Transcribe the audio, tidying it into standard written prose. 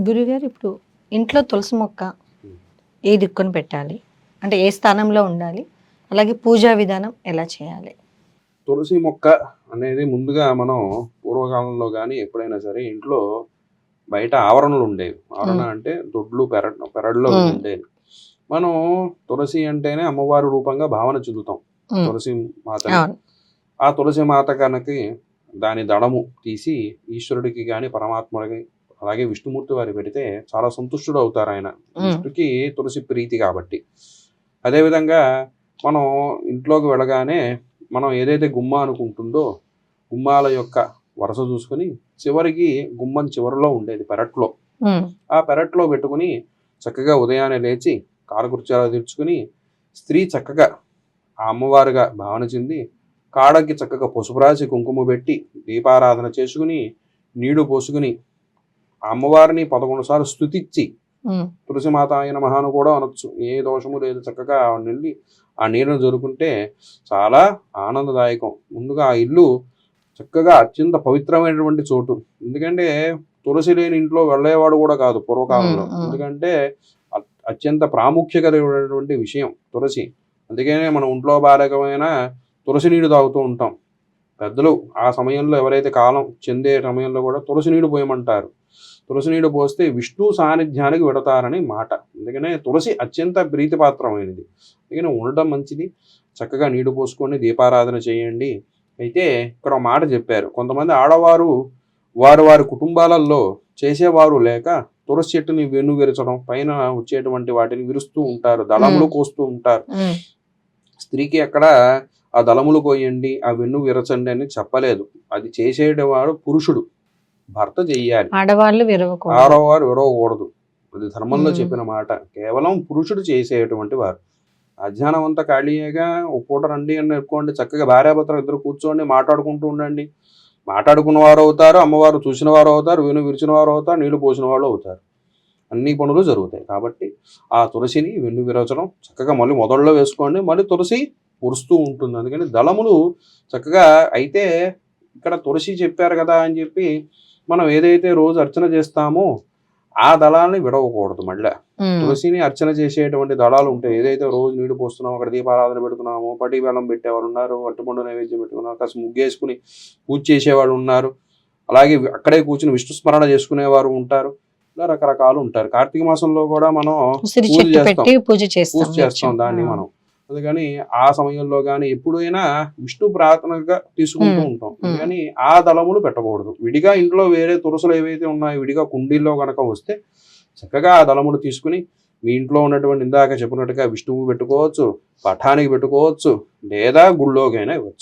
గురుగారు ఇప్పుడు ఇంట్లో తులసి మొక్క ఏ దిక్కున పెట్టాలి? అంటే ఏ స్థానంలో ఉండాలి? అలాగే పూజా విధానం ఎలా చేయాలి? తులసి మొక్క అనేది ముందుగా మనం పూర్వకాలంలో గానీ, ఎప్పుడైనా సరే ఇంట్లో బయట ఆవరణలు ఉండేవి. ఆవరణ హ్మ్. అంటే దొడ్లు, పెరడులో హ్మ్. ఉండేవి. మనం తులసి అంటేనే అమ్మవారి రూపంగా భావన చెందుతాం. హ్మ్. తులసి మాతని. అవును. ఆ తులసి మాత కనకి దాని దళము తీసి ఈశ్వరుడికి గాని, పరమాత్ముడికి అలాగే విష్ణుమూర్తి వారికి పెడితే చాలా సంతుష్టుడవుతారాయన. హ్మ్. విష్ణుకి తులసి ప్రీతి కాబట్టి. అదే విధంగా మనం ఇంట్లోకి వెళ్ళగానే మనం ఏదైతే గుమ్మ అనుకుంటుందో, గుమ్మాల యొక్క వరస చూసుకొని చివరికి గుమ్మం చివరలో ఉండేది పెరట్లో. హ్మ్. ఆ పెరట్లో పెట్టుకొని చక్కగా ఉదయాన్నే లేచి కాలకృత్యాలు తీర్చుకొని స్త్రీ చక్కగా ఆ అమ్మవారుగా భావన చెంది కాడకి చక్కగా పసుపు రాసి కుంకుమ పెట్టి దీపారాధన చేసుకుని నీళ్లు పోసుకుని ఆ అమ్మవారిని 11 సార్లు స్తుతిచ్చి హ్మ్. తులసిమాత ఆయన మహాను కూడా అనొచ్చు. ఏ దోషము లేదు. చక్కగా వెళ్ళి ఆ నీళ్ళను జరుపుకుంటే చాలా ఆనందదాయకం. ముందుగా ఆ ఇల్లు చక్కగా అత్యంత పవిత్రమైనటువంటి చోటు. ఎందుకంటే తులసి లేని ఇంట్లో వెళ్ళేవాడు కూడా కాదు హ్మ్. పూర్వకాలంలో. హ్మ్. ఎందుకంటే అత్యంత ప్రాముఖ్యమైనటువంటి విషయం తులసి. అందుకనే మనం ఒంట్లో బాలేకపోయినా తులసి నీళ్ళు తాగుతూ ఉంటాం. పెద్దలు ఆ సమయంలో ఎవరైతే కాలం చెందే సమయంలో కూడా తులసి నీళ్ళు పోయమంటారు. తులసి నీళ్ళు పోస్తే విష్ణు సాన్నిధ్యానికి వెడతారని మాట. అందుకనే తులసి అత్యంత ప్రీతిపాత్రమైనది. అందుకని ఉండటం మంచిది. చక్కగా నీళ్లు పోసుకొని దీపారాధన చేయండి. అయితే ఇక్కడ ఒక మాట చెప్పారు. కొంతమంది ఆడవారు వారి వారి కుటుంబాలలో చేసేవారు లేక తులసి చెట్టుని విరచడం పైన వచ్చేటువంటి వాటిని విరుస్తూ ఉంటారు. హ్మ్. దళములు కోస్తూ ఉంటారు. హ్మ్. స్త్రీకి ఎక్కడ ఆ దళములు కోయండి, ఆ వెన్ను విరచండి అని చెప్పలేదు. అది చేసేటవాడు పురుషుడు. భర్త చెయ్యాలి. ఆడవాళ్ళు విరవకూడదు. ఆడవారు విరవకూడదు. అది ధర్మంలో హ్మ్. చెప్పిన మాట. కేవలం పురుషుడు చేసేటువంటి వారు. మధ్యాహ్నం అంతా ఖాళీయేగా ఒక పూట రండి అని చెప్పుకోండి. చక్కగా భార్యాభర్తలు ఇద్దరు కూర్చోండి, మాట్లాడుకుంటూ ఉండండి. మాట్లాడుకున్న వారు అవుతారు, అమ్మవారు చూసిన వారు అవుతారు, వెన్ను విరిచిన వారు అవుతారు, నీళ్లు పోసిన వాళ్ళు అవుతారు. అన్ని పనులు జరుగుతాయి. కాబట్టి ఆ తులసిని వెన్ను విరచడం చక్కగా మళ్ళీ మొదల్లో వేసుకోండి. మళ్ళీ తులసి పొరుస్తూ ఉంటుంది. అందుకని దళములు చక్కగా అయితే ఇక్కడ తులసి చెప్పారు కదా అని చెప్పి మనం ఏదైతే రోజు అర్చన చేస్తామో ఆ దళాల్ని విడవకూడదు మళ్ళా. హ్మ్. తులసిని అర్చన చేసేటువంటి దళాలు ఉంటాయి. ఏదైతే రోజు నీళ్లు పోస్తున్నామో, అక్కడ దీపారాధన పెడుతున్నామో, పటి బెల్లం పెట్టేవాళ్ళు ఉన్నారు, అరటిపండు నైవేద్యం పెట్టుకున్నారు, కాస్త ముగ్గేసుకుని పూజ చేసేవాళ్ళు ఉన్నారు. అలాగే అక్కడే కూర్చుని విష్ణు స్మరణ చేసుకునేవారు ఉంటారు. ఇలా రకరకాలు ఉంటారు. కార్తీక మాసంలో కూడా మనం ఉసిరి పూజ చెట్టు చేస్తాం. పెట్టి పూజ పూజ చేస్తాం చేస్తాం నిత్యం. ఆ! దాన్ని మనం. అందుకని ఆ సమయంలో గాని ఎప్పుడైనా విష్ణు ప్రార్థనగా తీసుకుంటూ హ్మ్. ఉంటాం. హ్మ్. అందుకని ఆ దళములు పెట్టకూడదు. విడిగా ఇంట్లో వేరే తులసులు ఏవైతే ఉన్నాయో విడిగా కుండీల్లో గనక వస్తే చక్కగా ఆ దళములు తీసుకుని మీ ఇంట్లో ఉన్నటువంటి ఇందాక చెప్పినట్టుగా విష్ణువు పెట్టుకోవచ్చు, పఠానికి పెట్టుకోవచ్చు, లేదా గుళ్ళోకైనా ఇవ్వచ్చు.